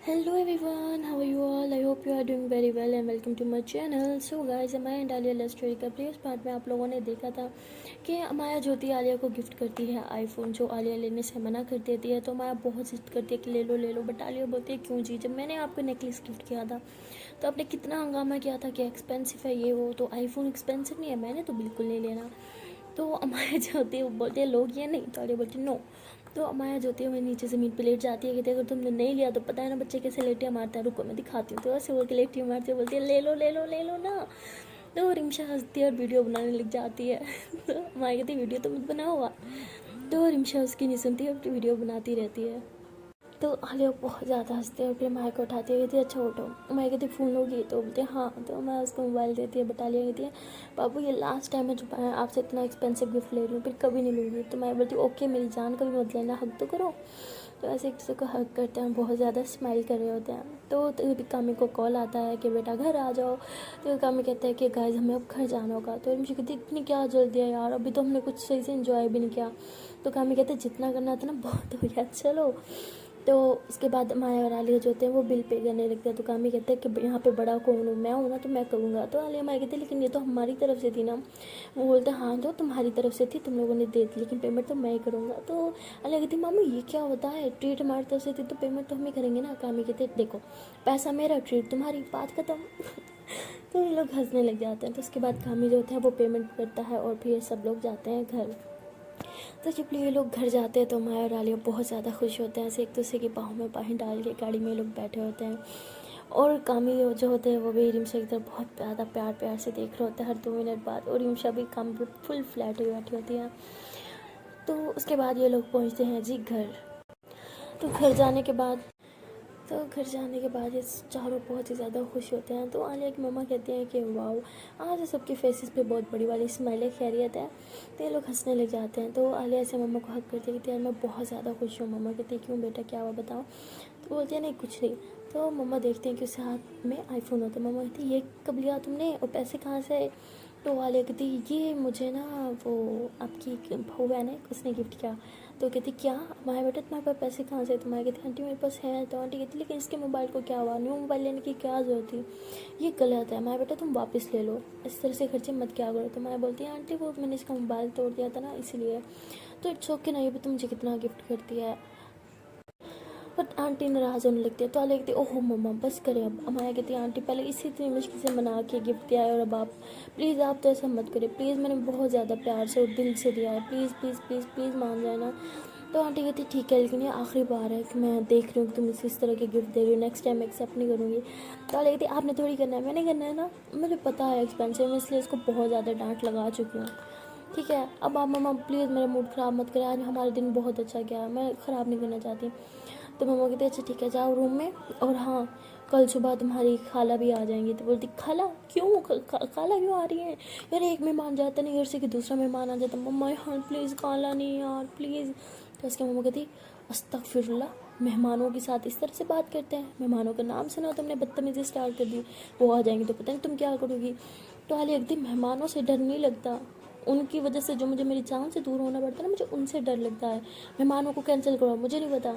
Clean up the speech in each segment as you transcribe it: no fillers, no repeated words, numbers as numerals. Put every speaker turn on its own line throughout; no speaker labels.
Hello everyone, how are you all? I hope you are doing very well and welcome to my channel. So guys, हमारे and Alia love story का previous part में आप लोगों ने देखा था कि अमाया ज्योति आलिया को गिफ्ट करती है आईफोन, जो आलिया लेने से मना कर देती है। तो अमाया बहुत जिद करती है कि ले लो, बट आलिया बोलती है क्यों जी, जब मैंने आपको नेकलेस गिफ्ट किया था तो आपने कितना हंगामा किया था कि एक्सपेंसिव है ये वो, तो आईफोन एक्सपेंसिव नहीं है, मैंने तो बिल्कुल नहीं लेना। तो अमाया जो होती है वो बोलती है लोग ये नहीं, तो आलिया बोलती है नो। तो अमाया जो होती है वो नीचे ज़मीन पे लेट जाती है, कहती है अगर तुमने नहीं लिया तो पता है ना बच्चे कैसे लेटियाँ मारता है, रुको मैं दिखाती हूँ। तो ऐसे बोल के लेटियाँ मारती है, बोलती है ले लो ना। तो रिमशा हंसती है और वीडियो बनाने लग जाती है। तो अमाया कहती है वीडियो तो मत बनाओ हुआ। तो रिमशा उसकी नहीं सुनती है, वीडियो बनाती रहती है। तो आलिया बहुत ज़्यादा हंसती है और फिर माया को उठाती है, कहती है अच्छा उठो। माया कहती फ़ोन लोगी, तो बोलते हैं हाँ। तो मैं उसको मोबाइल देती है, बट आलिया कहती है बाबू ये लास्ट टाइम है जो मैं आपसे इतना एक्सपेंसिव गिफ्ट ले रही हूँ, फिर कभी नहीं लूँगी। तो मैं बोलती ओके मेरी जान कभी मत लेना, हक तो करो। तो ऐसे एक दूसरे को हक करते हैं, बहुत ज़्यादा स्माइल कर रहे होते हैं। तो कामी को कॉल आता है कि बेटा घर आ जाओ। तो कामी कहते हैं कि गाइस हमें अब घर जाना होगा। तो मुझे कहती इतनी क्या जल्दी है यार, अभी तो हमने कुछ सही से इन्जॉय भी नहीं किया। तो कामी कहते जितना करना था ना बहुत हो गया, चलो। तो उसके बाद माया और आलिया जो होते हैं वो बिल पे करने लगते हैं। तो कामी कहते हैं कि यहाँ पे बड़ा कौन हूँ, मैं हूँ ना, तो मैं करूँगा। तो आलिया माया कहते हैं लेकिन ये तो हमारी तरफ से थी ना। वो बोलते हैं हाँ तो तुम्हारी तरफ से थी, तुम लोगों ने दे दी, लेकिन पेमेंट तो मैं ही करूँगा। तो आलिया कहती मामू ये क्या होता है, ट्रीट हमारी तरफ से थी तो पेमेंट तो हम ही करेंगे ना। कामी कहते देखो पैसा मेरा, ट्रीट तुम्हारी, बात खत्म। तो ये लोग हंसने लग जाते हैं। तो उसके बाद कामी जो होता है वो पेमेंट करता है और फिर सब लोग जाते हैं घर। तो जब ये लोग घर जाते हैं तो माया और आलिया बहुत ज़्यादा खुश होते हैं, ऐसे एक दूसरे के बाहों में बाहें डाल के गाड़ी में लोग बैठे होते हैं। और कामी जो होते हैं वो भी रिमशा की तरफ बहुत ज़्यादा प्यार से देख रहे होते हैं हर 2 मिनट बाद। और रिमशा भी काम पर फुल फ्लैट हुई बैठी होती है। तो उसके बाद ये लोग पहुँचते हैं जी घर। तो घर जाने के बाद ये चारों बहुत ही ज़्यादा खुश होते हैं। तो आलिया की मम्मा कहती हैं कि वाह आज सबके फेसेस पे बहुत बड़ी वाली स्माइल खैरियत है। तो ये लोग हंसने लग जाते हैं। तो आलिया से मम्मा को हक करती है कि यार मैं बहुत ज़्यादा खुश हूँ। मम्मा कहती है क्यों बेटा, क्या हुआ बताओ। तो बोलती है नहीं कुछ नहीं। तो मम्मा देखते हैं कि उसके हाथ में आईफोन होता है। मम्मा कहती है ये कब लिया तुमने और पैसे कहाँ से आए। तो आलिया कहती ये मुझे ना वो आपकी बहू बहन है उसने गिफ्ट किया। तो कहती क्या माया बेटा तुम्हारे पास पैसे कहाँ से। तो माया कहती आंटी मेरे पास है। तो आंटी कहती लेकिन इसके मोबाइल को क्या हुआ, न्यू मोबाइल लेने की क्या ज़रूरत थी, ये गलत है माया बेटा, तुम वापस ले लो, इस तरह से खर्चे मत क्या करो। तो माया बोलती है आंटी वो मैंने इसका मोबाइल तोड़ दिया था ना इसलिए। तो इट्स ओके ना, ये भी तुम मुझे कितना गिफ्ट करती है। बट आंटी नाराज़ होने लगती है। तो आलिया कहती है ओहो मम्मा बस करें अब। माया कहती है आंटी पहले इतनी मुश्किल से मना के गिफ्ट दिया है और अब आप प्लीज़ आप तो ऐसा मत करें प्लीज़, मैंने बहुत ज़्यादा प्यार से और दिल से दिया है, प्लीज़ प्लीज़ प्लीज़ प्लीज़ मान जाए ना। तो आंटी कहती ठीक है लेकिन ये आखिरी बार है कि मैं देख रही हूँ कि तुम इस तरह के गिफ्ट दे रही हो, नेक्स्ट टाइम एक्सेप्ट नहीं करूँगी। तो आलिया कहती आपने थोड़ी करना है, मैंने करना है ना, मुझे पता है एक्सपेंसिव, मैं इसलिए इसको बहुत ज़्यादा डांट लगा चुकी हूँ। ठीक है अब आप मम्मा प्लीज़ मेरा मूड ख़राब मत करें, आज हमारा दिन बहुत अच्छा गया, मैं ख़राब नहीं करना चाहती। तो मम्मा कहती अच्छा ठीक है जाओ रूम में, और हाँ कल सुबह तुम्हारी खाला भी आ जाएंगी। तो बोलती खाला क्यों, खाला क्यों आ रही है यार, एक मेहमान जाता नहीं घर से कि दूसरा मेहमान आ जाता। मम्मा यार प्लीज़ खाला नहीं यार प्लीज़। तो उसकी मम्मा कहती अस्तगफिरुल्लाह, मेहमानों के साथ इस तरह से बात करते हैं, मेहमानों का नाम सुना तुमने बदतमीजी स्टार्ट कर दी, वो आ जाएंगे तो पता नहीं तुम क्या करोगी। तो हाल एकदम मेहमानों से डर नहीं लगता, उनकी वजह से जो मुझे मेरी जान से दूर होना पड़ता है ना, मुझे उनसे डर लगता है, मेहमानों को कैंसिल करो मुझे नहीं पता।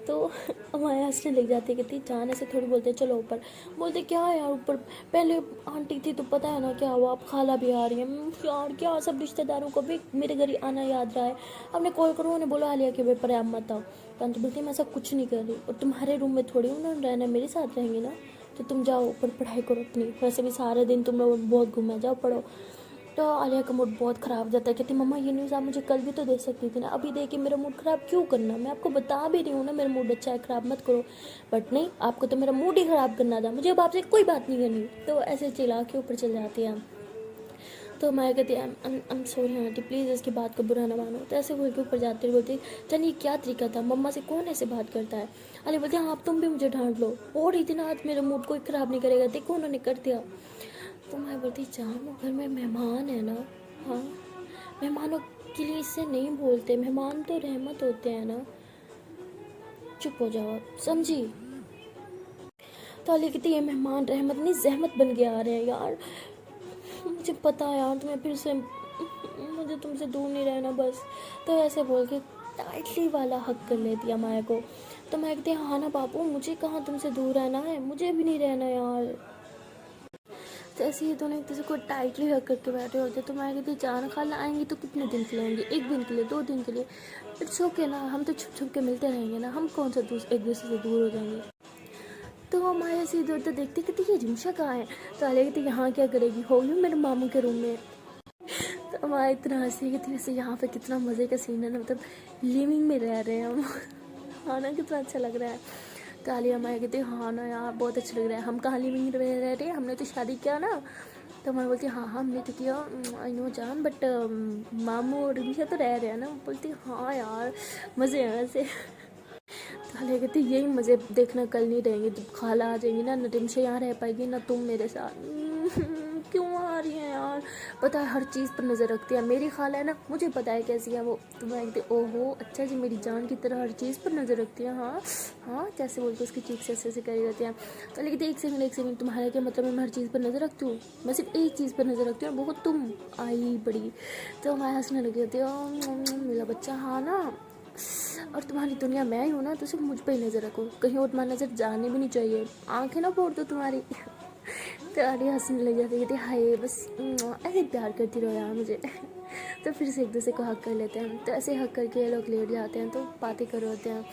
तो माया हंसने लग जाती है, कहती जान ऐसे थोड़ी बोलते चलो ऊपर। बोलते क्या है यार ऊपर, पहले आंटी थी तो पता है ना क्या हुआ, अब खाला भी आ रही है। यार क्या सब रिश्तेदारों को भी मेरे घर आना याद रहा है, अब मैं कॉल करूँ उन्हें बोलो आलिया के पेपर है अब मत आओ। तो आंटी बोलती मैं ऐसा कुछ नहीं कर रही, और तुम्हारे रूम में थोड़ी उन्होंने रहना, मेरे साथ रहेंगे ना, तो तुम जाओ ऊपर पढ़ाई करो अपनी, वैसे भी सारे दिन तुम लोग बहुत घूमे, जाओ पढ़ो। तो आलिया का मूड बहुत ख़राब हो जाता है, कहती मम्मा ये न्यूज़ आप मुझे कल भी तो दे सकती थी ना, अभी दे के मेरा मूड ख़राब क्यों करना, मैं आपको बता भी रही हूँ ना मेरा मूड अच्छा है, ख़राब मत करो। बट नहीं आपको तो मेरा मूड ही ख़राब करना था, मुझे अब आपसे कोई बात नहीं करनी। तो ऐसे चिल्ला के ऊपर चल जाती है। तो माया कहती है I'm सॉरी आंटी प्लीज़ इसकी बात को बुरा ना मानो। तो ऐसे बोल के ऊपर जाते हुए बोलती चल ये क्या तरीका था, मम्मा से कौन ऐसे बात करता है। अली बोलती हाँ अब तुम भी मुझे डांट लो, और इतना आज मेरा मूड कोई ख़राब नहीं करेगा, देखो उन्होंने कर दिया। तो मैं बोलती जान वो घर में मेहमान है ना, हाँ मेहमानों के लिए इससे नहीं बोलते, मेहमान तो रहमत होते हैं ना, चुप हो जाओ आप समझी। तो अली कहती ये मेहमान रहमत नहीं जहमत बन के आ रहे हैं यार, मुझे पता है यार तुम्हें फिर से मुझे तुमसे दूर नहीं रहना बस। तो ऐसे बोल के टाइटली वाला हक कर लेती है माया को। तो मैं कहती हाँ ना बाबू, मुझे कहाँ तुमसे दूर रहना है, मुझे भी नहीं रहना यार। तो ऐसे ये दोनों एक दूसरे को टाइटली हक करके बैठे होते। तो मैं कहती जान खाला आएंगी तो कितने दिन के लिए आएंगे, 1 दिन के लिए, 2 दिन के लिए, इट्स ओके ना, हम तो छुप छुप के मिलते रहेंगे ना, हम कौन सा एक दूसरे से दूर हो जाएंगे। तो हमारे ऐसे इधर उधर देखते कहती ये रिमशा कहाँ है। तो आलिया कहती यहाँ क्या करेगी, होगी मेरे मामू के रूम में। तो हमारा इतना हंसी कहती वैसे यहाँ पे कितना मज़े का सीन है ना, मतलब लिविंग में रह रहे हैं हम। हाँ ना, कितना अच्छा लग रहा है। तो आलिया हमारे कहती हाँ ना यार बहुत अच्छा लग रहा है, हम कहाँ लिविंग में रह रहे हैं, हमने तो शादी किया ना। तो हमारे बोलती हाँ हमने तो किया, आई नो जान, बट मामू और रिमशा तो रह रहे हैं ना। बोलती हाँ यार मज़े हैं वैसे। तो आलिया कहती यही मज़े देखना कल नहीं रहेंगे, जब खाला आ जाएंगी ना रिमशा यहाँ रह पाएगी ना तुम मेरे साथ। क्यों आ रही है यार, पता है हर चीज़ पर नज़र रखती है, मेरी खाला है ना, मुझे पता है कैसी है वो। तो मैं कहती ओहो अच्छा जी, मेरी जान की तरह हर चीज़ पर नज़र रखती है। हाँ हाँ कैसे बोल के उसकी चीख से ऐसे करी रहती है। तो लेकिन एक सेकंड तुम्हारा क्या मतलब है मैं हर चीज़ पर नज़र रखती हूँ, मैं सिर्फ एक चीज़ पर नज़र रखती हूँ, वो तुम आई बड़ी। तो मैं हंसने लगी होती है मेरा बच्चा, हाँ ना, और तुम्हारी दुनिया मैं ही हूँ ना, तो सिर्फ मुझ पर ही नज़र रखो, कहीं और तुम्हारी नज़र जाने भी नहीं चाहिए, आंखें ना फोड़ दो तुम्हारी। तो आगे हंसने लग जाती कहती हाय बस ऐसे प्यार करती रहो यार मुझे। तो फिर से एक दूसरे को हक कर लेते हैं। तो ऐसे हक करके ये लोग लेट जाते हैं, तो बातें कर रहे होते हैं।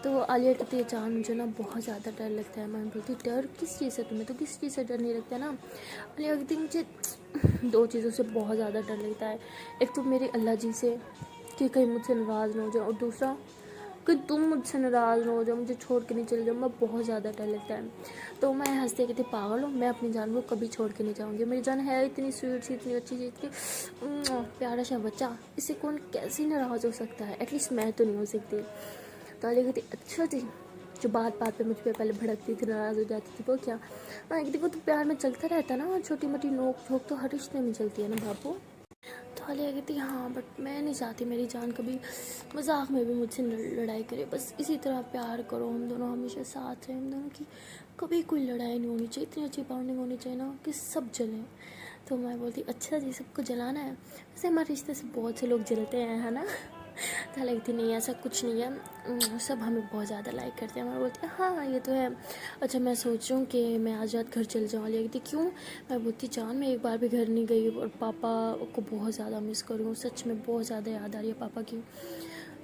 तो आलिया कहती है जान मुझे ना बहुत ज़्यादा डर लगता है। मैं बोलती डर किस चीज़ से, तुम्हें तो किस चीज़ से डर नहीं लगता ना। आलिया कहती मुझे 2 चीज़ों से बहुत ज़्यादा डर लगता है, एक तो मेरे अल्लाह जी से कि कहीं मुझसे नाराज़ ना हो जाओ, और दूसरा कि तुम मुझसे नाराज़ ना हो जाओ, मुझे छोड़ के नहीं चले जाओ, मैं बहुत ज़्यादा डर लगता है। तो मैं हंसते कहती पागल हो, मैं अपनी जान को कभी छोड़ के नहीं जाऊँगी, मेरी जान है इतनी स्वीट सी, इतनी अच्छी सी, इतनी प्यारा सा बच्चा, इससे कौन कैसे नाराज़ हो सकता है, एटलीस्ट मैं तो नहीं हो सकती। तो अली कहती अच्छा जी, जो बात बात पे मुझ पर पहले भड़कती थी, नाराज़ हो जाती थी, वो क्या। मैं कहती वो तो प्यार में चलता रहता ना, छोटी मोटी नोक झोंक तो हर रिश्ते में चलती है ना बाबू। तो आलिया कहती हाँ बट मैं नहीं चाहती मेरी जान कभी मजाक में भी मुझसे लड़ाई करे, बस इसी तरह प्यार करो, हम दोनों हमेशा साथ रहें, हम दोनों की कभी कोई लड़ाई नहीं होनी चाहिए, इतनी अच्छी बॉन्डिंग होनी चाहिए ना कि सब जलें। तो मैं बोलती अच्छा जी सबको जलाना है, वैसे हमारे रिश्ते से बहुत से लोग जलते हैं है ना। तो लगती नहीं ऐसा कुछ नहीं है, सब हमें बहुत ज़्यादा लाइक करते हैं। मैं बोलती हाँ ये तो है। अच्छा मैं सोच रही हूँ कि मैं आज रात घर चल जाऊँ। लेकिन क्यों, मैं बोलती जान मैं एक बार भी घर नहीं गई और पापा को बहुत ज़्यादा मिस करूँ, सच में बहुत ज़्यादा याद आ रही है पापा की।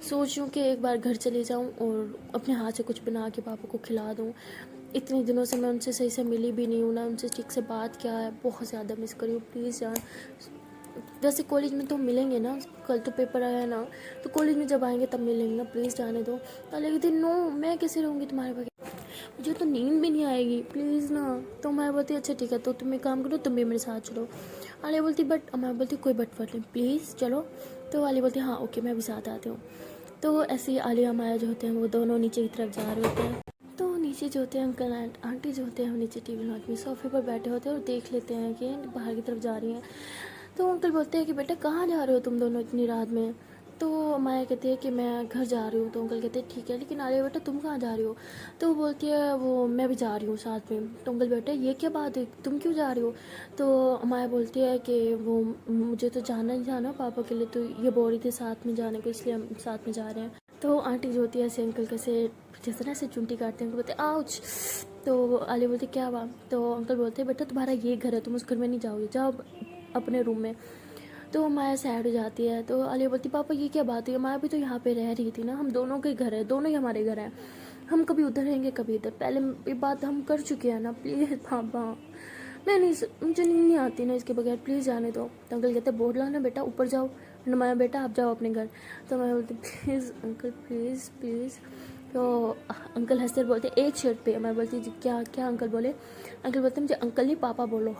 सोच रही हूँ कि एक बार घर चले जाऊँ और अपने हाथ से कुछ बना के पापा को खिला दूँ। इतने दिनों से मैं उनसे सही से मिली भी नहीं हूँ ना, उनसे ठीक से बात किया है, बहुत ज़्यादा मिस करी हूँ। प्लीज़ यार, वैसे कॉलेज में तो मिलेंगे ना, कल तो पेपर आया है ना, तो कॉलेज में जब आएंगे तब मिलेंगे ना, प्लीज़ जाने दो। अले कहती नो मैं कैसे रहूँगी तुम्हारे बगैर, मुझे तो नींद भी नहीं आएगी प्लीज़ ना। तो मैं बोलती अच्छा ठीक है, तो तुम एक काम करो, तुम भी मेरे साथ चलो। आलिया बोलती बट, मैं बोलती कोई बट नहीं, प्लीज़ चलो। तो आलिया बोलती हाँ ओके मैं भी साथ आती हूँ। तो ऐसे ही आलिया माया जो होते हैं वो दोनों नीचे की तरफ जा रहे होते हैं। तो नीचे जो होते हैं अंकल एंड आंटी जो होते हैं वो नीचे टीवी लॉन्च में सोफे पर बैठे होते हैं और देख लेते हैं कि बाहर की तरफ जा रही हैं। तो अंकल बोलते हैं कि बेटा कहाँ जा रहे हो तुम दोनों इतनी रात में। तो माया कहती है कि मैं घर जा रही हूँ। तो अंकल कहते हैं ठीक है, लेकिन आलिया बेटा तुम कहाँ जा रही हो। तो वो बोलती है वो मैं भी जा रही हूँ साथ में। तो अंकल बेटा ये क्या बात है, तुम क्यों जा रही हो। तो माया बोलती है कि वो मुझे तो जाना ही जाना पापा के लिए, तो ये बोल रही थी साथ में जाने को, इसलिए हम साथ में जा रहे हैं। तो आंटी जो होती है ऐसे अंकल कैसे जैसे ना ऐसे चुंटी काटते हैं, बोलते आउच। तो आलिया बोलती क्या हुआ। तो अंकल बोलते हैं बेटा तुम्हारा ये घर है, तुम उस घर में नहीं जाओगे, जाओ अपने रूम में। तो माया सैड हो जाती है। तो आलिया बोलती पापा ये क्या बात है, माया भी तो यहाँ पे रह रही थी ना, हम दोनों के घर है, दोनों ही हमारे घर हैं, हम कभी उधर रहेंगे कभी इधर, पहले ये बात हम कर चुके हैं ना, प्लीज़ पापा मैं नहीं, मुझे नींद नहीं आती ना इसके बगैर, प्लीज़ जाने दो। तो अंकल कहते बोल रहा ना बेटा ऊपर जाओ, माया बेटा आप जाओ अपने घर। तो मैं बोलती प्लीज़ अंकल प्लीज़ प्लीज़। तो अंकल हंसते बोलते एक शर्ट पे। मैं बोलती जी क्या क्या अंकल बोले। अंकल बोलते मुझे अंकल नहीं पापा बोलो।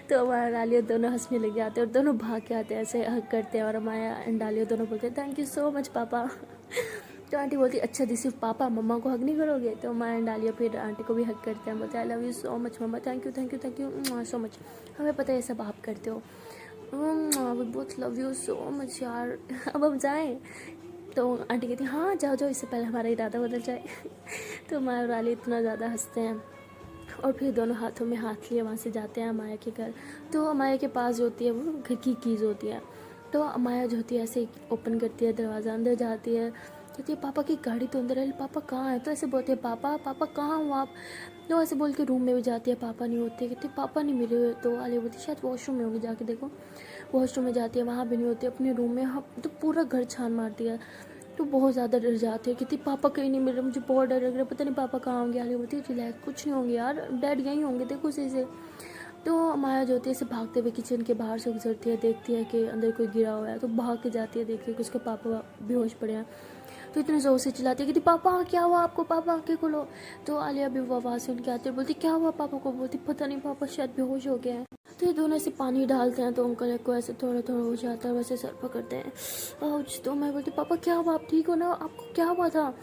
तो हमारा आलिया दोनों हंसने लग जाते हैं और दोनों भाग के आते हैं, ऐसे हक करते हैं, और हमारा एंड आलिया दोनों बोलते हैं थैंक यू सो मच पापा। तो आंटी बोलती अच्छा दी सिर्फ पापा मम्मा को हक नहीं करोगे। तो मैं एंड आलिया फिर आंटी को भी हक करते हैं, बोलते I love you so much मम्मा, thank you thank you thank you so much, हमें पता है ये सब आप करते हो, we both love you so much यार। अब हम जाएँ। तो आंटी कहती हाँ जाओ जाओ, इससे पहले हमारा इरादा बदल जाए। तो हमारे वाले इतना ज़्यादा हंसते हैं और फिर दोनों हाथों में हाथ लिए वहाँ से जाते हैं माया के घर। तो माया के पास जो होती है वो घर की कीज़ होती है। तो माया जो होती है ऐसे ओपन करती है दरवाज़ा, अंदर जाती है, कहती है पापा की गाड़ी तो अंदर है, पापा कहाँ है? तो ऐसे बोलते हैं पापा पापा कहाँ हो आप? तो ऐसे बोल के रूम में भी जाती है, पापा नहीं होते, कहती पापा नहीं मिले। तो आलिया बोलती शायद वॉशरूम में होंगे, जाके देखो। वॉशरूम में जाती है, वहाँ भी नहीं होते, अपने रूम में। हाँ, तो पूरा घर छान मारती है। तो बहुत ज़्यादा डर जाती है, कहती पापा कहीं नहीं मिल रहे, मुझे बहुत डर लग रहा है, पता नहीं पापा कहाँ होंगे। आलिया बोलती है रिलैक्स, कुछ नहीं होंगे यार, डैड यहीं होंगे, देखो सही से। तो माया जो होती है इसे भागते हुए किचन के बाहर से गुजरती है, देखती है कि अंदर कोई गिरा हुआ है, तो भाग के जाती है, देखती है कि उसके पापा बेहोश पड़े हैं। तो इतने ज़ोर से चिल्लाती है कि पापा क्या हुआ आपको, पापा आँखें खोलो। तो आलिया भी वो आवाज़ सुन के आती है, बोलती क्या हुआ पापा को? बोलती पता नहीं पापा शायद बेहोश हो गया है। तो ये दोनों ऐसे पानी डालते हैं, तो अंकल को ऐसे थोड़ा थोड़ा हो जाता है, वैसे सर पकड़ते हैं। तो मैं बोलती पापा क्या हुआ, आप ठीक हो ना, आपको क्या हुआ था?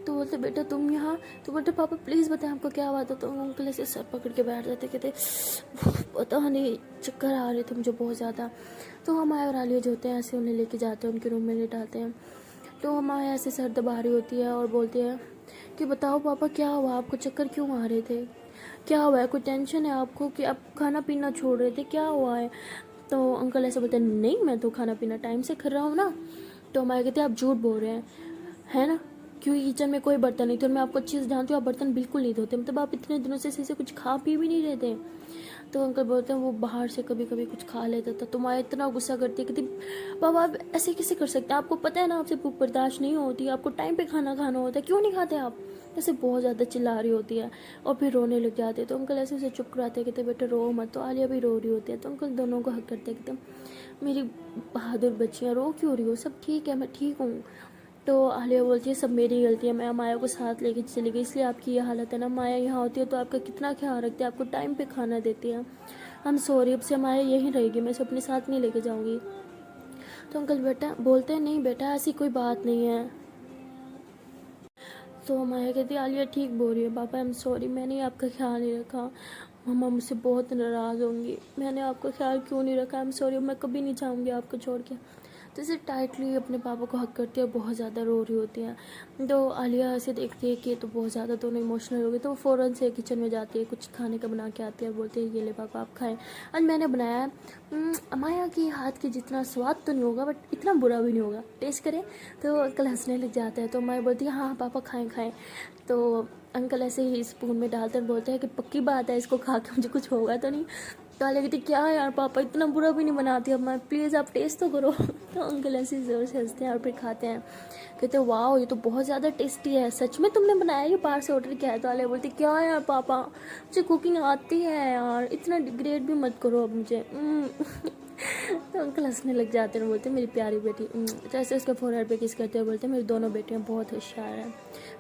तो बोलते बेटा तुम यहाँ। तो बोलते पापा प्लीज़ बताएं आपको क्या हुआ था। तो अंकल ऐसे सर पकड़ के बैठ जाते, कहते पता नहीं चक्कर आ रहे थे मुझे बहुत ज़्यादा। तो हमारे और आलिया जो होते हैं ऐसे उन्हें लेके जाते हैं, उनके रूम में लेटाते हैं। तो हमारे ऐसे सर दबा रही होती है और बोलती है कि बताओ पापा क्या हुआ, आपको चक्कर क्यों आ रहे थे, क्या हुआ है, कोई टेंशन है आपको कि आप खाना पीना छोड़ रहे थे, क्या हुआ है? तो अंकल ऐसे बोलते हैं नहीं मैं तो खाना पीना टाइम से कर रहा हूँ ना। तो हमारे कहते हैं आप झूठ बोल रहे हैं, है ना, क्योंकि किचन में कोई बर्तन नहीं, तो मैं आपको अच्छी से जानती हूँ, आप बर्तन बिल्कुल नहीं धोते, मतलब आप इतने दिनों से सही से कुछ खा पी भी नहीं रहे थे। तो अंकल बोलते हैं वो बाहर से कभी कभी कुछ खा लेता था। तो माँ इतना गुस्सा करती है कि बाबा आप ऐसे कैसे कर सकते हैं, आपको पता है ना आपसे भूख बर्दाश्त नहीं होती, आपको टाइम पे खाना खाना होता है, क्यों नहीं खाते आप? ऐसे बहुत ज़्यादा चिल्ला रही होती है और फिर रोने लग जाते हैं। तो अंकल ऐसे उसे चुप कराते कहते बेटा रो मत। तो आलिया भी रो रही होती है, तो अंकल दोनों को हक करते कहते मेरी बहादुर बच्चियाँ रो क्यों रही हो, सब ठीक है, मैं ठीक हूँ। तो आलिया बोलती है सब मेरी गलती है, मैं माया को साथ लेके चली गई इसलिए आपकी ये हालत है ना, माया यहाँ होती है तो आपका कितना ख्याल रखती है, आपको टाइम पे खाना देती है। हम सॉरी, अब से माया यहीं रहेगी, मैं इसे अपने साथ नहीं लेके जाऊँगी। तो अंकल बेटा बोलते हैं नहीं बेटा ऐसी कोई बात नहीं है। तो माया कहती है आलिया ठीक बोल रही है, पापा आई एम सॉरी, मैंने आपका ख्याल नहीं रखा, मम्मा मुझसे बहुत नाराज़ होंगी, मैंने आपका ख्याल क्यों नहीं रखा, आई एम सॉरी, मैं कभी नहीं चाहूँगी आपको छोड़ के। तो इसे टाइटली अपने पापा को हक करती है, बहुत ज़्यादा रो रही होती है। तो आलिया ऐसे देखती है कि तो बहुत ज़्यादा दोनों इमोशनल हो गए, तो वो फ़ौरन से किचन में जाती है, कुछ खाने का बना के आती है और बोलती है ये ले पापा आप खाएं, आज मैंने बनाया है। माया की हाथ की जितना स्वाद तो नहीं होगा बट इतना बुरा भी नहीं होगा, टेस्ट करें। तो अंकल हंसने लग जाते हैं। तो माया बोलती है हाँ पापा खाएं खाएं। तो अंकल ऐसे ही स्पून में डालते बोलते हैं कि पक्की बात है इसको खा के मुझे कुछ होगा तो नहीं। तो आलिया कहती क्या यार पापा इतना बुरा भी नहीं बनाती, अब मैं प्लीज़ आप टेस्ट तो करो। तो अंकल ऐसे ज़ोर से हंसते हैं और फिर खाते हैं, कहते वाह ये तो बहुत ज़्यादा टेस्टी है, सच में तुमने बनाया, ये बाहर से ऑर्डर किया है? तो आलिया बोलती क्या यार पापा मुझे कुकिंग आती है यार, इतना डिग्रेड भी मत करो अब मुझे। तो अंकल हंसने लग जाते हैं, बोलते मेरी प्यारी बेटी। तो ऐसे उसके फोरहेड पे किस करते हैं, बोलते मेरी दोनों बेटियाँ बहुत होशियार हैं,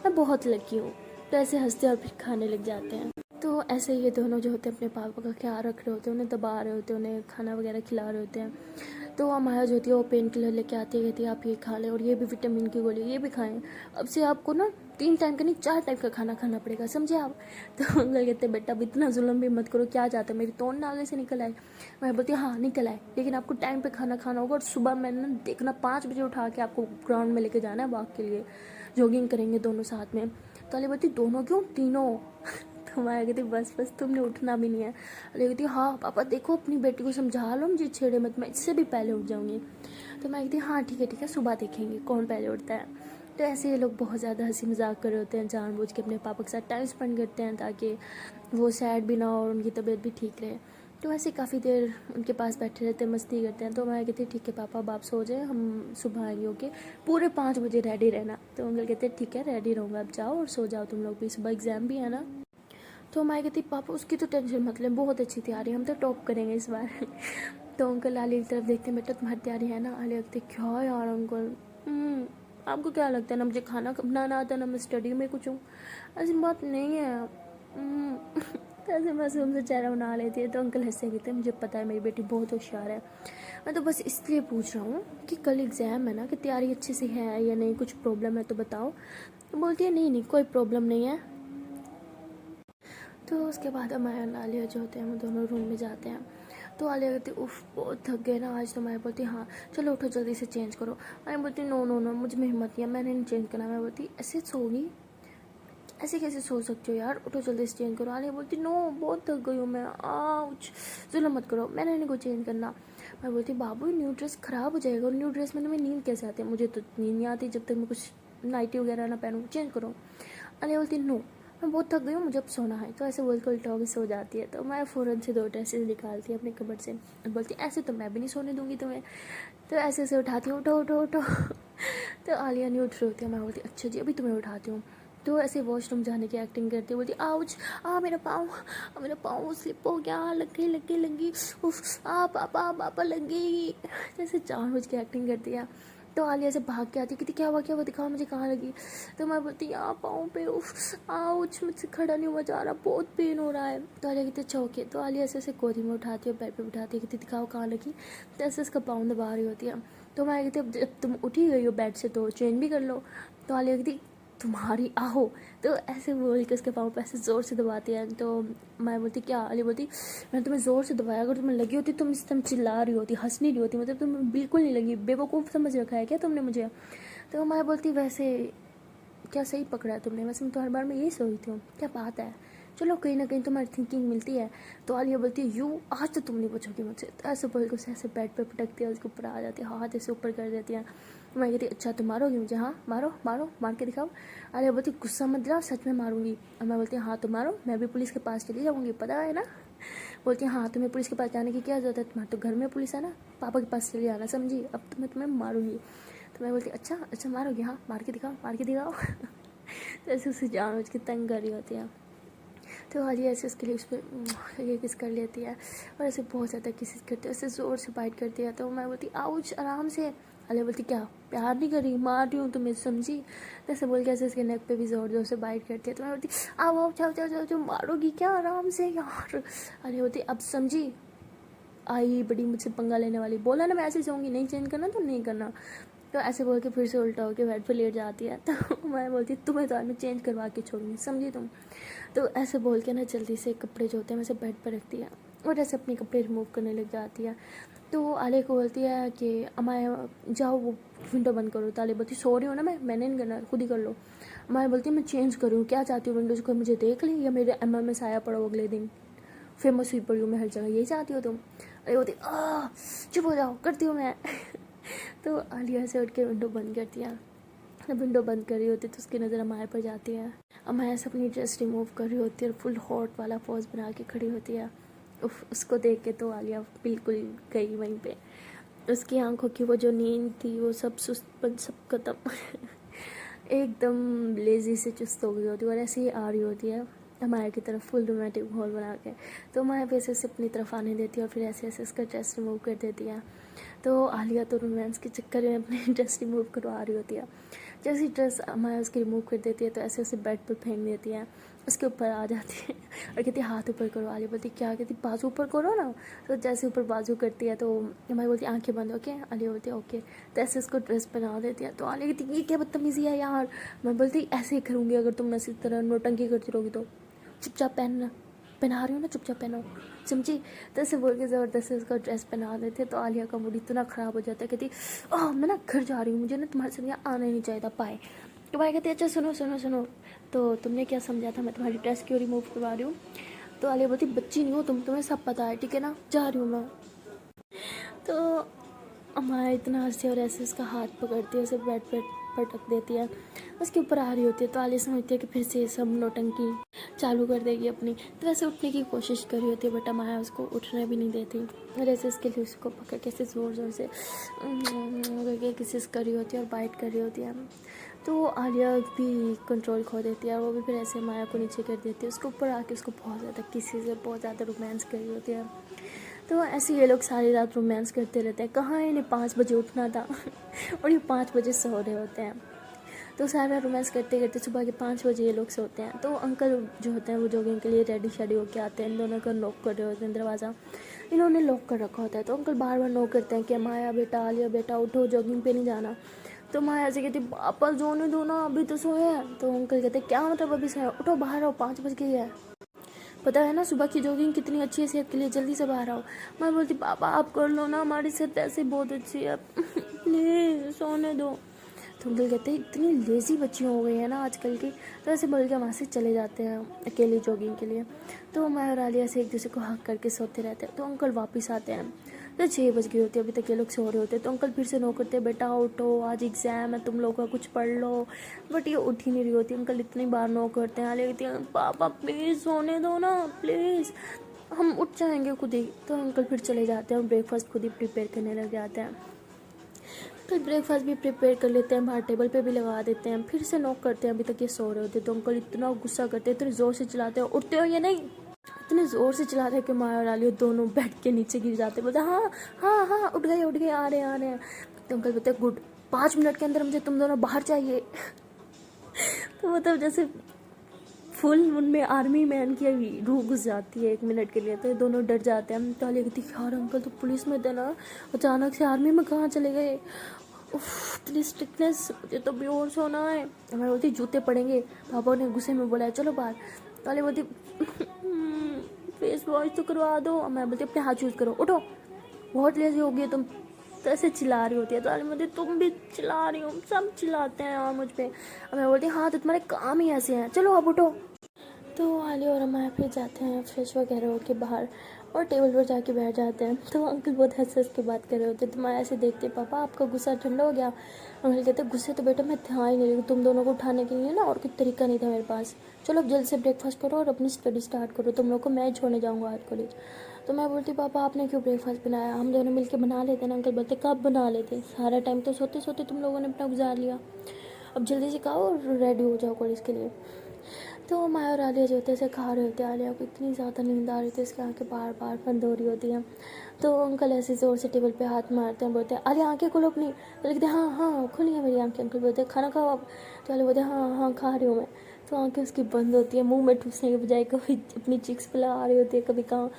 मैं बहुत लकी हूँ। तो ऐसे हंसते और फिर खाने लग जाते हैं। तो ऐसे ये दोनों जो होते हैं अपने पापा का ख्याल रख रहे होते हैं, उन्हें दबा रहे होते हैं, उन्हें खाना वगैरह खिला रहे होते हैं। तो माया जो होती है वो पेन किलर लेके आती है, कहती है आप ये खा लें और ये भी विटामिन की गोली ये भी खाएं, अब से आपको ना 3 टाइम का नहीं 4 टाइम का खाना खाना पड़ेगा, समझे आप? तो अंकल कहते हैं बेटा अब इतना जुल्म भी मत करो, क्या चाहते हो मेरी तोड़ नाले से निकल आए? मैं बोलती हाँ निकल आए, लेकिन आपको टाइम पे खाना खाना होगा और सुबह मैंने देखना 5 बजे उठा के आपको ग्राउंड में लेके जाना है वॉक के लिए, जॉगिंग करेंगे दोनों साथ में। तो अली बोलती दोनों क्यों, तीनों। तो मैं कहती बस बस तुमने उठना भी नहीं है। अली कहती हाँ पापा देखो अपनी बेटी को समझा लो, मुझे छेड़े मत, मैं इससे भी पहले उठ जाऊँगी। तो मैं कहती हाँ ठीक है सुबह देखेंगे कौन पहले उठता है। तो ऐसे ये लोग बहुत ज़्यादा हंसी मजाक कर रहे होते हैं, जानबूझ के अपने पापा के साथ टाइम स्पेंड करते हैं ताकि वो सैड भी ना हो और उनकी तबीयत भी ठीक रहे। तो ऐसे काफ़ी देर उनके पास बैठे रहते हैं, मस्ती करते हैं। तो मैं कहती ठीक है पापा अब आप सो जाए, हम सुबह आएंगे, ओके पूरे 5 बजे रेडी रहना। तो अंकल कहते हैं ठीक है रेडी रहूँगा, अब जाओ और सो जाओ तुम लोग भी, सुबह एग्ज़ाम भी है ना। तो मैं कहती पापा उसकी तो टेंशन मत लें, बहुत अच्छी तैयारी, हम तो टॉप करेंगे इस बार। तो अंकल आलिया की तरफ देखते बेटा तुम्हारी तैयारी है ना? आलिया कहते क्या यार अंकल, आपको क्या लगता है ना मुझे खाना बनाना आता ना मैं स्टडी में कुछ हूँ, ऐसी बात नहीं है। तो ऐसे मासूम से चेहरा बना लेती है। तो अंकल हंसे कहते मुझे पता है मेरी बेटी बहुत होशियार है, मैं तो बस इसलिए पूछ रहा हूँ कि कल एग्ज़ाम है ना कि तैयारी अच्छे से है या नहीं, कुछ प्रॉब्लम है तो बताओ। तो बोलती है नहीं नहीं कोई प्रॉब्लम नहीं है। तो उसके बाद हमारे आलिया जो होते हैं वो दोनों रूम में जाते हैं। तो आलिया कहती उफ बहुत थक गए ना आज। तो मैं बोलती हाँ चलो उठो जल्दी से चेंज करो। मैं बोलती नो नो नो मुझे में हिम्मत नहीं है, मैंने नहीं चेंज करना। मैं बोलती ऐसे सोगी, ऐसे कैसे सो सकते हो यार, उठो जल्दी से चेंज करो। आलिया बोलती नो बहुत थक गई हूँ मैं, आउच जुल्म मत करो, मैंने नहीं कोई चेंज करना। मैं बोलती बाबू न्यू ड्रेस ख़राब हो जाएगा और न्यू ड्रेस में नींद कैसे आती है? मुझे तो नींद नहीं आती जब तक मैं कुछ नाइटी वगैरह ना पहनूँ, चेंज करो। आलिया बोलती नो, मैं बहुत थक गई हूँ, मुझे अब सोना है। तो ऐसे बोल कर उल्टा होकर सो जाती है। तो मैं फ़ौरन से 2 ड्रेसेस निकालती हूँ अपने कबर्ड से और बोलती ऐसे तो मैं भी नहीं सोने दूँगी तुम्हें। तो ऐसे ऐसे उठाती हूँ, उठो उठो उठो। तो आलिया नहीं उठ रही होती है। मैं बोलती अच्छा जी अभी तुम्हें उठाती हूँ। तो ऐसे वॉशरूम जाने की एक्टिंग करती है, बोलती आउच, मेरा पाँव स्लिप हो गया, लग गई उफ, पापा पापा लग गई। जैसे जानबूझ के एक्टिंग करती है। तो आलिया से भाग के आती, कहती क्या हुआ दिखाओ मुझे कहाँ लगी। तो मैं बोलती यहाँ पाँव पे, उफ आउच, मुझसे खड़ा नहीं हुआ जा रहा, बहुत पेन हो रहा है। तो आलिया कहती अच्छा ओके। तो आलिया ऐसे गोदी में उठाती है, बेड पे बिठाती है, कहती दिखाओ कहाँ लगी। तो ऐसे इसका पाँव दबा रही होती है। तो मैं कहती अब जब तुम उठी गई हो बेड से तो चेंज भी कर लो। तो आलिया कहती तुम्हारी आहो। तो ऐसे बोल के उसके पाँव पे ऐसे ज़ोर से दबाती है। तो मैं बोलती क्या। आलिया बोलती मैंने तुम्हें ज़ोर से दबाया, अगर तुम्हें लगी होती तुम इस टाइम चिल्ला रही होती, हंस नहीं रही होती, मतलब तुम्हें बिल्कुल नहीं लगी, बेवकूफ़ समझ रखा है क्या तुमने मुझे। तो मैं बोलती वैसे क्या सही पकड़ा है तुमने, वैसे मैं तो हर बार में यही सोचती हूँ, क्या बात है, चलो कहीं ना कहीं तुम्हारी थिंकिंग मिलती है। तो आलिया बोलती है यू आज तो तुम नहीं बचोगी मुझसे। तो ऐसे बोल के उसे ऐसे बेड पे पटकती है, उसके ऊपर आ जाती है, हाथ ऐसे ऊपर कर देती है। मैं कहती अच्छा तुम मारोगी मुझे, हाँ मारो मारो, मार के दिखाओ। आलिया बोलती गुस्सा मत दिलाओ, सच में मारूंगी। और मैं बोलती हाँ तो मारो, मैं भी पुलिस के पास चली जाऊँगी, पता है ना। बोलती हाँ तुम्हें पुलिस के पास जाने की क्या जरूरत है, तुम्हारे तो घर में पुलिस है ना, पापा के पास चले जाना, समझी, अब तो मैं तुम्हें मारूंगी। तो मैं बोलती अच्छा मारोगी, हाँ मार के दिखाओ। तो ऐसे उसे जानबूझ के तंग कर रही होती है। तो आलिया ऐसे उसके लिए उस पर ये किस कर लेती है और ऐसे बहुत ज़्यादा किसी करती है, ऐसे ज़ोर से बाइट करती है। तो मैं बोलती आउच आराम से। आलिया बोलती क्या प्यार नहीं कर रही, मार रही हूँ तुम्हें, समझी। तो ऐसे बोल के ऐसे उसके नेक पे भी ज़ोर से बाइट करती है। तो मैं बोलती आओ जाओ मारोगी क्या, आराम से यार। आलिया बोलती अब समझी, आई बड़ी मुझसे पंगा लेने वाली, बोला ना मैं ऐसे जाऊँगी, नहीं चेंज करना तो नहीं करना। तो ऐसे बोल के फिर से उल्टा होकर बेड पे लेट जाती है। तो मैं बोलती तुम्हें तो आज मैं चेंज करवा के छोड़ूंगी, समझी तुम। तो ऐसे बोल के ना जल्दी से कपड़े जो होते हैं वैसे बेड पर रखती है और ऐसे अपने कपड़े रिमूव करने लग जाती है। तो आलिया को बोलती है कि अमाया जाओ वो विंडो बंद करो। तो आलिया बोलती सो रही हो ना, मैंने नहीं करना, खुद ही कर लो। अमाया बोलती है मैं चेंज करूँ, क्या चाहती हूँ, विंडोज को मुझे देख ली या मेरे एम में साया पड़ो अगले दिन, फेमस हुई पड़ी हूँ मैं हर जगह, यही चाहती हो तुम। अरे बोलती चुप हो जाओ, करती हूँ मैं। तो आलिया से उठ के विंडो बंद करती है। जब विंडो बंद कर रही होती है तो उसकी नज़र अमाया पर जाती है। अमाया से अपनी ड्रेस रिमूव कर रही होती है और फुल हॉट वाला पोज बना के खड़ी होती है। उसको देख के तो आलिया बिल्कुल गई वहीं पे। उसकी आंखों की वो जो नींद थी वो सब सुस्तपन सब खत्म। एकदम लेजी से चुस्त हो गई होती है और ऐसे ही आ रही होती है अमाया की तरफ फुल रोमांटिक माहौल बना के। तो अमाया भी ऐसे अपनी तरफ आने देती है और फिर ऐसे ऐसे इसका ड्रेस रिमूव कर देती है। तो आलिया तो रोमांस के चक्कर में अपनी ड्रेस रिमूव करवा रही होती है। जैसे ही ड्रेस अमाया उसकी रिमूव कर देती है तो ऐसे ऐसे बेड पर फेंक देती है, उसके ऊपर आ जाती है और कहती है हाथ ऊपर करो। आलिया बोलती क्या, कहती बाजू ऊपर करो ना। तो जैसे ऊपर बाजू करती है तो अमाया बोलती आंखें बंद, ओके। आलिया बोलती है ओके। तो ऐसे उसको ड्रेस पहना देती है। तो आलिया कहती ये क्या बदतमीज़ी है यार। मैं बोलती ऐसे ही करूँगी अगर तुम इसी तरह नोटंकी करती रहोगी तो, चुपचाप पहना रही हो ना, चुपचाप पहनो, समझी। तो ऐसे बोल के ज़बरदस्ती उसका ड्रेस पहना देते। तो आलिया का मूड इतना ख़राब हो जाता है, कहती मैं ना घर जा रही हूँ, मुझे ना तुम्हारे साथ यहाँ आना ही नहीं चाहिए था, पाए। तो भाई कहती अच्छा सुनो, तो तुमने क्या समझा था मैं तुम्हारी ड्रेस क्यों रिमूव करवा रही हूँ। तो आलिया बोलती बच्ची नहीं हो तुम्हें सब पता है, ठीक है ना, जा रही हूँ मैं। तो अमाया इतना हंसती है और ऐसे उसका हाथ पकड़ती है, उसे बेड पे पटक देती है, उसके ऊपर आ रही होती है। तो आलिया समझती है कि फिर से सब नौटंकी चालू कर देगी अपनी। तो वैसे उठने की कोशिश कर रही होती है बट अमाया उसको उठने भी नहीं देती और ऐसे इसके लिए उसको पकड़ के ऐसे ज़ोर से करके किसिस कर रही होती है और बाइट कर रही होती है। तो आलिया भी कंट्रोल खो देती है, वो भी फिर ऐसे माया को नीचे कर देती है, उसके ऊपर आके उसको बहुत ज़्यादा किसी और बहुत ज़्यादा रोमांस कर रही होती है। तो ऐसे ये लोग सारी रात रोमांस करते रहते हैं, कहाँ इन्हें 5 बजे उठना था और ये 5 बजे सो रहे होते हैं। तो सारा रोमांस करते करते सुबह के 5 बजे ये लोग सोते हैं। तो अंकल जो होते हैं वो जॉगिंग के लिए रेडी शेडी होके आते हैं, इन दोनों का नॉक कर रहे होते हैं दरवाज़ा, इन्होंने लॉक कर रखा होता है। तो अंकल बार बार नॉक करते हैं कि माया बेटा, आलिया बेटा उठो, जॉगिंग पे नहीं जाना। तो माया से कहती पापा जोने दो ना, अभी तो सोए हैं। तो अंकल कहते क्या मतलब अभी सोए, उठो बाहर आओ, 5 बज गई है, पता है ना सुबह की जॉगिंग कितनी अच्छी है सेहत के लिए, जल्दी से बाहर आओ। मैं बोलती पापा आप कर लो ना, हमारी सेहत ऐसे बहुत अच्छी है, प्लीज़ सोने दो। तो अंकल कहते हैं इतनी लेज़ी बच्ची हो गई है ना आजकल की। तो ऐसे बोल के वहाँ से चले जाते हैं अकेले जॉगिंग के लिए। तो मैं और आलिया से एक दूसरे को हक करके सोते रहते हैं। तो अंकल वापस आते हैं। तो 6 बज गई होती है, अभी तक ये लोग सो रहे होते हैं। तो अंकल फिर से नो करते हैं, बेटा उठो आज एग्ज़ाम है, तुम लोग का कुछ पढ़ लो। बट ये उठ ही नहीं रही होती। अंकल इतनी बार नो करते हैं, आलिया कहती है पापा प्लीज़ सोने दो ना प्लीज़, हम उठ जाएंगे खुद ही। तो अंकल फिर चले जाते हैं और ब्रेकफास्ट खुद ही प्रिपेयर करने लग जाते हैं। तो ब्रेकफास्ट भी प्रिपेयर कर लेते हैं, बाहर टेबल पे भी लगा देते हैं। फिर से नॉक करते हैं, अभी तक ये सो रहे होते हैं। तो अंकल इतना गुस्सा करते हैं, इतने ज़ोर से चिल्लाते हैं, उठते हो या नहीं। इतने ज़ोर से चिल्ला रहे कि माया और आलिया दोनों बेड के नीचे गिर जाते हैं। बोलते हाँ हाँ हाँ उठ गए आ रहे हैं। तो अंकल बोलते हैं गुड, 5 मिनट के अंदर मुझे तुम दोनों बाहर चाहिए। तो मतलब जैसे फुल उनमें आर्मी मैन की रूह घुस जाती है 1 मिनट के लिए। तो ये दोनों डर जाते हैं। तो आलिया कहती यार अंकल तो पुलिस में थे ना, अचानक से आर्मी में कहाँ चले गए। इतनी स्ट्रिक्टनेस, मुझे तो बेहोश होना है। मैं बोलती जूते पड़ेंगे, पापा ने गुस्से में बोला है चलो बाहर। तो आलिया बोलती फेस वॉश तो करवा दो। मैं बोलती अपने हाथ यूज़ करो, उठो बहुत लेजी हो गई तुम। तो ऐसे चिल्ला रही होती है। तो आलिया बोलती तुम भी चिल्ला रही हो, सब चिल्लाते हैं और मुझ पर। मैं बोलती हाँ तो तुम्हारे काम ही ऐसे हैं, चलो अब उठो। तो आलिया और अमाया फिर जाते हैं फ्रेश वगैरह होके बाहर और टेबल पर जाके बैठ जाते हैं। तो अंकल बहुत हंस के बात कर रहे होते हैं। तो माया से देखते पापा आपका गुस्सा ठंडा हो गया। अंकल कहते गुस्से तो बेटा मैं था ही नहीं, तुम दोनों को उठाने के लिए ना और कोई तरीका नहीं था मेरे पास। चलो अब जल्द से ब्रेकफास्ट करो और अपनी स्टडी स्टार्ट करो, तुम लोग को मैं छोड़ने जाऊँगा आज कॉलेज। तो मैं बोलती पापा आपने क्यों ब्रेकफास्ट बनाया, हम दोनों मिलकर बना लेते ना। अंकल बोलते कब बना लेते, सारा टाइम तो सोते सोते तुम लोगों ने अपना गुजार लिया, अब जल्दी से खाओ और रेडी हो जाओ कॉलेज के लिए। तो माया और आलिया जो होते हैं खा रहे होते हैं। आलिया को इतनी ज़्यादा नींद आ रही थी, उसकी आंखें बार बार बंद हो रही होती हैं। तो अंकल ऐसे ज़ोर से टेबल पे हाथ मारते हैं, बोलते हैं आलिया आंखें खोलो अपनी। तो लिखते हैं हाँ हाँ खुली है मेरी आंखें। अंकल बोलते हैं खाना खाओ आप। तो आलिया बोलते हैं हाँ हाँ खा रही हूँ मैं। तो आंखें उसकी बंद होती है, मुंह में ठूसने के बजाय कभी अपनी चिक्स पे लगा रही होती है, कभी कहाँ।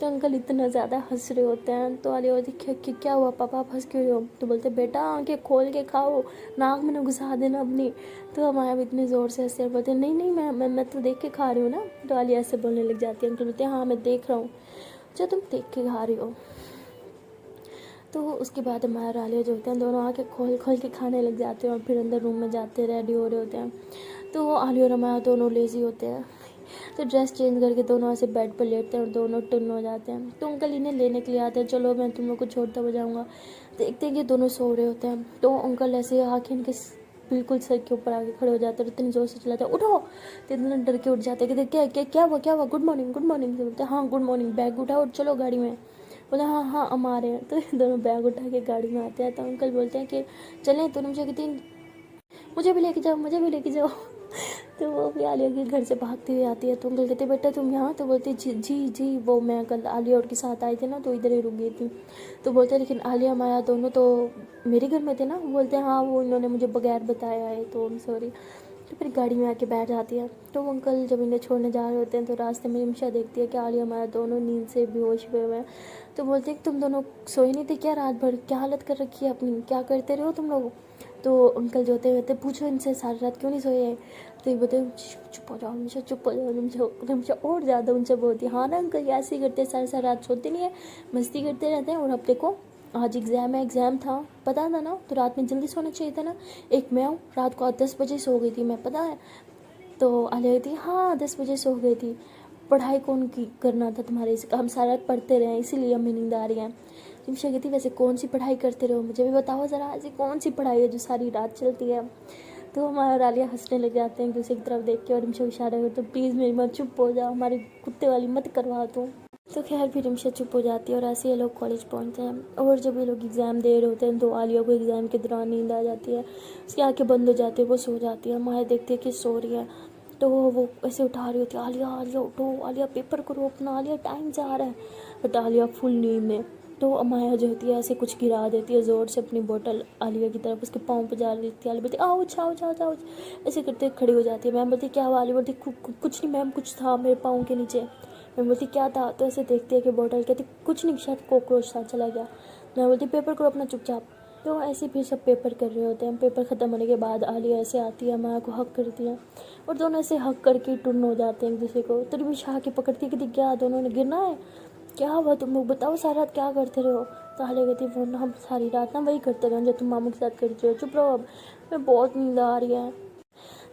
तो अंकल इतना ज़्यादा हंस रहे होते हैं। तो आलिया बोलती क्या हुआ पापा आप हंस क्यों रहे हो। तो बोलते बेटा आंखें खोल के खाओ, नाक में ना घुसा देना अपनी। तो माया भी इतनी ज़ोर से हंसते बोलते नहीं नहीं मैं तो देख के खा रही हूँ ना। तो आलिया ऐसे बोलने लग जाती है। अंकल बोलते हैं हाँ मैं देख रहा हूँ जो तुम देख के खा रही हो। तो उसके बाद माया और आलिया जो होते हैं दोनों आके खोल खोल के खाने लग जाते हैं और फिर अंदर रूम में जाते हैं, रेडी हो रहे होते हैं। तो आलिया और माया दोनों लेज़ी होते हैं। तो ड्रेस चेंज करके दोनों ऐसे बेड पर लेटते हैं और दोनों टुन हो जाते हैं। तो अंकल इन्हें लेने के लिए आते हैं, चलो मैं तुम लोग को छोड़ता हुआ जाऊँगा। देखते हैं कि दोनों सो रहे होते हैं। तो अंकल ऐसे आके इनके बिल्कुल सर के ऊपर आके खड़े हो जाते हैं, इतनी ज़ोर से चिल्लाते हैं उठो। तो इतना डर के उठ जाते हैं कि क्या हुआ गुड मॉर्निंग बोलते हैं हाँ गुड मॉर्निंग, बैग उठाओ और चलो गाड़ी में। बोले हाँ हाँ हम आ रहे हैं। तो ये दोनों बैग उठा के गाड़ी में आते हैं। तो अंकल बोलते हैं कि चलें। तो मुझे कहती मुझे भी लेके जाओ। तो वो भी आलिया के घर से भागती हुई आती है। तो अंकल कहते बेटा तुम यहाँ। तो बोलती जी वो मैं कल आलिया और के साथ आई थी ना, तो इधर ही रुक गई थी। तो बोलते लेकिन आलिया माया दोनों तो मेरे घर में थे ना। बोलते हैं हाँ वो इन्होंने मुझे बगैर बताया है तो सॉरी। तो फिर गाड़ी में आके बैठ जाती है। तो वो अंकल जब इन्हें छोड़ने जा रहे होते हैं तो रास्ते में रिमशा देखती है कि आलिया माया दोनों नींद से बेहोश हुए हुए हैं। तो बोलते हैं तुम दोनों सोए नहीं थे क्या रात भर, क्या हालत कर रखी है अपनी, क्या करते रहे हो तुम लोग। तो अंकल जो होते हैं पूछो इनसे सारी रात क्यों नहीं सोए हैं। तो ये बोलते चुप हो जाओ निमिषा, चुप हो जाओ निमिषा और ज़्यादा उनसे बोलती है हाँ ना अंकल ऐसे ही करते हैं, सारी रात सोते नहीं है, मस्ती करते रहते हैं। और अब देखो आज एग्ज़ाम था, पता था ना, तो रात में जल्दी सोना चाहिए था ना। एक मैं हूँ रात को 10 बजे सो गई थी मैं, पता है। तो आलिया थी हाँ 10 बजे सो गई थी, पढ़ाई कौन की करना था तुम्हारे, हम सारा रात पढ़ते रहे इसीलिए हमें नींद आ रही है। रिमशा कहती वैसे कौन सी पढ़ाई करते रहो, मुझे भी बताओ ज़रा, ऐसी कौन सी पढ़ाई है जो सारी रात चलती है। तो हमारा आलिया हंसने लग जाते हैं एक दूसरे की तरफ देख के। और रिमशा इशारा करते तो प्लीज़ मेरी मत चुप हो जाओ, हमारी कुत्ते वाली मत करवा दो। तो खैर फिर रिमशा चुप हो जाती है और ऐसे ये लोग कॉलेज पहुंचते हैं। और जब ये लोग एग्ज़ाम दे रहे होते हैं तो आलिया को एग्ज़ाम के दौरान नींद आ जाती है, उसकी आंखें बंद हो जाती है, वो सो जाती है। माया देखती है कि सो रही है तो वो ऐसे उठा रही होती है आलिया उठो, आलिया पेपर करो अपना, आलिया टाइम से आ रहा है। बट आलिया फुल नींद में। तो माया जो होती है ऐसे कुछ गिरा देती है ज़ोर से अपनी बोतल आलिया की तरफ, उसके पाँव पे जा रही थी। आलिया बोलती आओ ऐसे करते खड़ी हो जाती है। मैम बोलती क्या हुआ, आलिया बोलती कुछ नहीं मैम, कुछ था मेरे पाँव के नीचे। मैं बोलती क्या था, तो ऐसे देखती है कि बोतल, कहती कुछ नहीं शायद कॉकरोच था चला गया। मैं बोलती पेपर करो अपना चुपचाप। तो ऐसे फिर सब पेपर कर रहे होते हैं। पेपर ख़त्म होने के बाद आलिया ऐसे आती है, माया को हक करती है और दोनों ऐसे हक करके टुन हो जाते हैं एक दूसरे को। तो रिमिशा के पकड़ती है कि क्या दोनों ने गिरना है, क्या हुआ तुम लोग बताओ सारी रात क्या करते रहे हो। तो आलिया कहती वो ना हम सारी रात ना वही करते रहे जो तुम मामू के साथ करते हो, चुप रहो अब, मैं बहुत नींद आ रही है।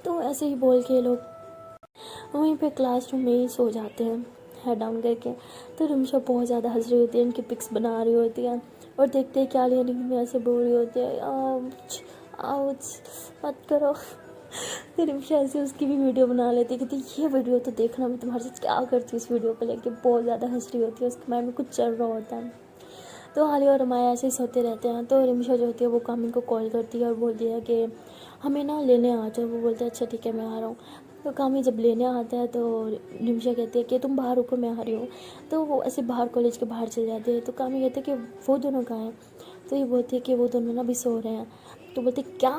तो ऐसे ही बोल के लोग वहीं पे क्लासरूम में ही सो जाते हैं। हेड डाउन करके। तो रिमशा बहुत ज़्यादा हंस रही होती है, उनकी पिक्स बना रही होती है और देखते ही क्या लिया नींद में ऐसे बोल रही होती है आउच आउच मत करो। तो रिमशा ऐसे उसकी भी वीडियो बना लेती है, कहती ये वीडियो तो देखना मैं तुम्हारे साथ क्या करती हूँ। इस वीडियो को लेके बहुत ज़्यादा हंस रही होती है, उसके माइंड में कुछ चल रहा होता है। तो आलिया और माया ऐसे ही सोते रहते हैं। तो रिमशा जो होती है वो कामिन को कॉल करती है और बोलती है कि हमें ना लेने आ जाओ। वो बोलते हैं अच्छा ठीक है मैं आ रहा हूँ। तो कामिन जब लेने आता है तो रिमशा कहती है कि तुम बाहर रुको मैं आ रही हूँ। तो वो ऐसे बाहर कॉलेज के बाहर चले जाते हैं। तो कामिन कहते हैं कि वो दोनों कहाँ हैं। तो ये बोलती है कि वो दोनों ना भी सो रहे हैं। तो बोलते क्या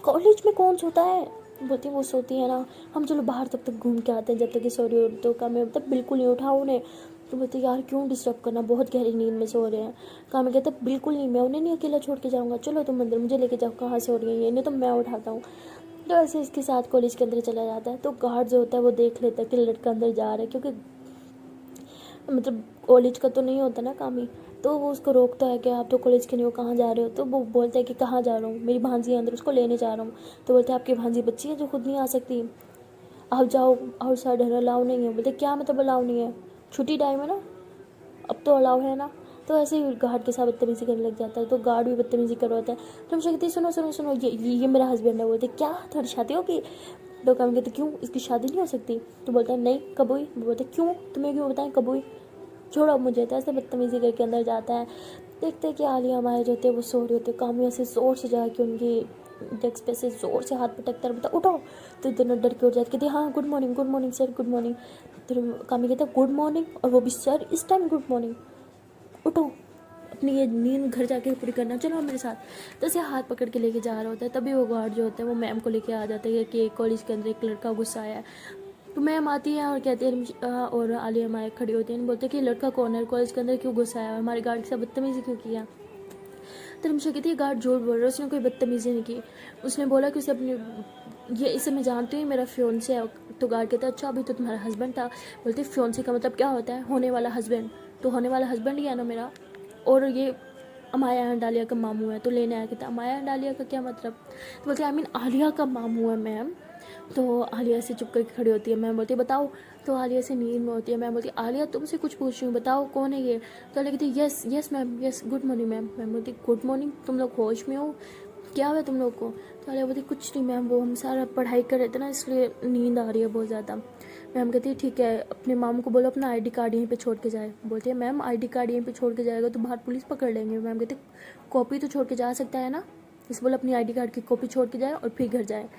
कॉलेज में कौन सोता है। बोलती वो सोती है ना, हम चलो बाहर तब तक घूम के आते हैं जब तक ये सो रही हो। तो कामिन मतलब बिल्कुल नहीं उठाओ उन्हें। तो बोलते यार क्यों डिस्टर्ब करना, बहुत गहरी नींद में सो रहे हैं। कामिन कहता बिल्कुल नहीं, मैं उन्हें नहीं अकेला छोड़ के जाऊँगा, चलो तुम अंदर मुझे लेके जाओ, कहाँ सो रही है ये, नहीं तो मैं उठाता हूँ। तो ऐसे इसके साथ कॉलेज के अंदर चला जाता है। तो गार्ड जो होता है वो देख लेता है कि लड़का अंदर जा रहा है, क्योंकि मतलब कॉलेज का तो नहीं होता ना काम ही। तो वो उसको रोकता है कि आप तो कॉलेज के नहीं हो, कहाँ जा रहे हो। तो वो बोलता है कि कहाँ जा रहा हूँ, मेरी भांजी है अंदर, उसको लेने जा रहा हूँ। तो बोलते हैं आपकी भांजी बच्ची है जो खुद नहीं आ सकती, आप जाओ आउटसाइड है, अलाउ नहीं है। बोलते क्या मतलब अलाउ नहीं है, छुट्टी टाइम है ना, अब तो अलाउ है ना। तो ऐसे ही गार्ड के साथ बदतमीजी करने लग जाता है। तो गार्ड भी बदतमीजी करवाता है। तो हम कहती सुनो सुनो सुनो ये मेरा हस्बैंड है। बोलते क्या तुम्हारी शादी होगी। तो हम कहते क्यों इसकी शादी नहीं हो सकती। तो बोलता है नहीं कब हुई। बोलते क्यों, तुम्हें क्यों बताएं कब हुई, छोड़ो मुझे। तो ऐसे बदतमीजी करके अंदर जाता है। देखते हैं कि आलिया माया जो होते हैं वो सो रही होती है। कामिया से जोर से जाके उनकी डेस्क पे से जोर से हाथ पटकता है, बता उठो। तो दोनों डर के उठ जाते, कहते हाँ good morning sir good morning. तो कामिया कहता गुड मॉर्निंग, और वो भी सर इस टाइम गुड मॉर्निंग, उठो अपनी ये नींद घर जाके पूरी करना, चलो मेरे साथ। तो ऐसे हाथ पकड़ के लेके जा रहा होता है। तभी वो गार्ड जो होता है वो मैम को लेके आ जाता है कि कॉलेज के अंदर एक लड़का गुस्सा आया है। तो मैम आती है और कहती है और आलिया माया खड़ी होती है, बोलते कि लड़का कौन है, कॉलेज के अंदर क्यों गुस्सा आया, हमारे गार्ड के साथ बदतमीजी क्यों किया। तो रिमशा कहती है गार्ड झूठ बोल रहा है, उसने कोई बदतमीजी नहीं की, उसने बोला कि उसे अपनी ये इसे मैं जानती हूँ मेरा फियोन्से है। तो गार्ड कहता है अच्छा अभी तो तुम्हारा हस्बैंड था। बोलते फियोन्से का मतलब क्या होता है, होने वाला हस्बैंड। तो होने वाला हस्बैंड ही है ना मेरा, और ये अमाया डालिया का मामू है। तो लेने आया, कहता अमाया डालिया का क्या मतलब। तो बोलते आई मीन आलिया का मामू है मैम। तो आलिया से चुप करके खड़ी होती है। मैम बोलती है बताओ। तो आलिया से नींद में होती है। मैम बोलती आलिया तुमसे कुछ पूछ रही हूँ, बताओ कौन है ये। तो आलिया कहती yes yes ma'am yes good morning ma'am. Ma'am बोलती गुड मॉर्निंग, तुम लोग होश में हो, क्या हुआ तुम लोग को। तो आलिया बोलती कुछ नहीं मैम, वो हम सारा पढ़ाई कर रहे थे ना इसलिए नींद आ रही है बहुत ज़्यादा। मैम कहती है ठीक है अपने मामू को बोलो अपना आईडी कार्ड यहीं पे छोड़ के जाए। बोलती है मैम आईडी कार्ड यहीं पे छोड़ के जाएगा तो बाहर पुलिस पकड़ लेंगे। मैम कहती कॉपी तो छोड़ के जा सकता है ना, इस बोलो अपनी आईडी कार्ड की कॉपी छोड़ के जाए और फिर घर जाए।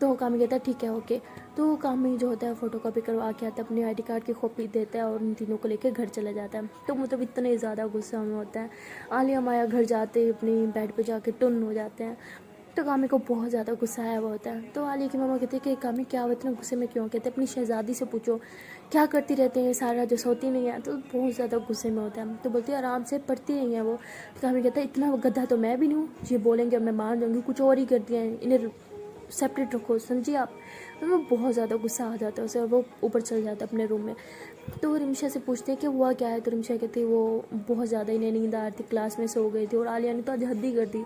तो कामी कहता है ठीक है ओके। तो कामी जो होता है फ़ोटो कॉपी करवा के आता है, अपनी आईडी कार्ड की कॉपी देता है और उन तीनों को लेकर घर चला जाता है। तो मतलब इतने ज़्यादा गुस्सा में होता है। आलिया माया घर जाते ही अपनी बेड पे जाके टुन्न हो जाते हैं। तो कामी को बहुत ज़्यादा गुस्सा आया हुआ होता है। तो आलिया की मामा कहते हैं कि कामी क्या हुआ इतना गुस्से में क्यों। कहते अपनी शहजादी से पूछो क्या करती रहती है सारा, जो सोती नहीं है। तो बहुत ज़्यादा गुस्से में होता है। तो बोलती है आराम से पढ़ती नहीं है वो। तो कामी कहता है इतना गधा तो मैं भी नहीं हूँ, ये बोलेंगे मैं मान जाऊँगी, कुछ और ही करती हैं, इन्हें सेपरेट रखो समझिए आप। तो वो बहुत ज़्यादा गुस्सा आ जाता है उसे और वो ऊपर चल जाता है अपने रूम में। तो रिमशा से पूछते हैं कि हुआ क्या है। तो रिमशा कहती है वो बहुत ज़्यादा इन्हें नींद आ रही थी, क्लास में सो गई थी, और आलिया ने तो आज हद ही कर दी,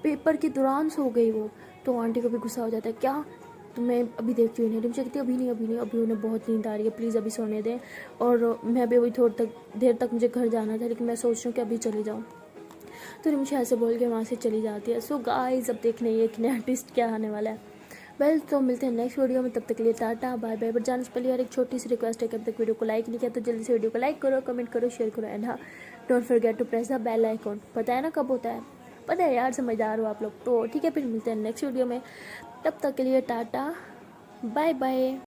पेपर के दौरान सो गई वो। तो आंटी को भी गुस्सा हो जाता है क्या, तो मैं अभी देखती हूँ इन्हें। रिमशा कहती है अभी नहीं अभी उन्हें बहुत नींद आ रही है, प्लीज़ अभी सोने दें, और मैं भी अभी थोड़ी देर तक मुझे घर जाना था, लेकिन मैं सोच रही हूँ कि अभी चली जाऊँ। तो रिमशा ऐसे बोल के वहाँ से चली जाती है। सो गाइस अब देखने ये कि नया ट्विस्ट क्या आने वाला है। वेल तो मिलते हैं नेक्स्ट वीडियो में, तब तक के लिए टाटा बाय बाय। बट जाने से पहले यार एक छोटी सी रिक्वेस्ट है कि अब तक वीडियो को लाइक नहीं किया तो जल्दी से वीडियो को लाइक करो, कमेंट करो, शेयर करो, एंड हाँ don't forget to press the bell icon. पता है ना कब होता है, पता है यार, समझदार हो आप लोग। तो ठीक है फिर मिलते हैं नेक्स्ट वीडियो में, तब तक के लिए टाटा बाय बाय।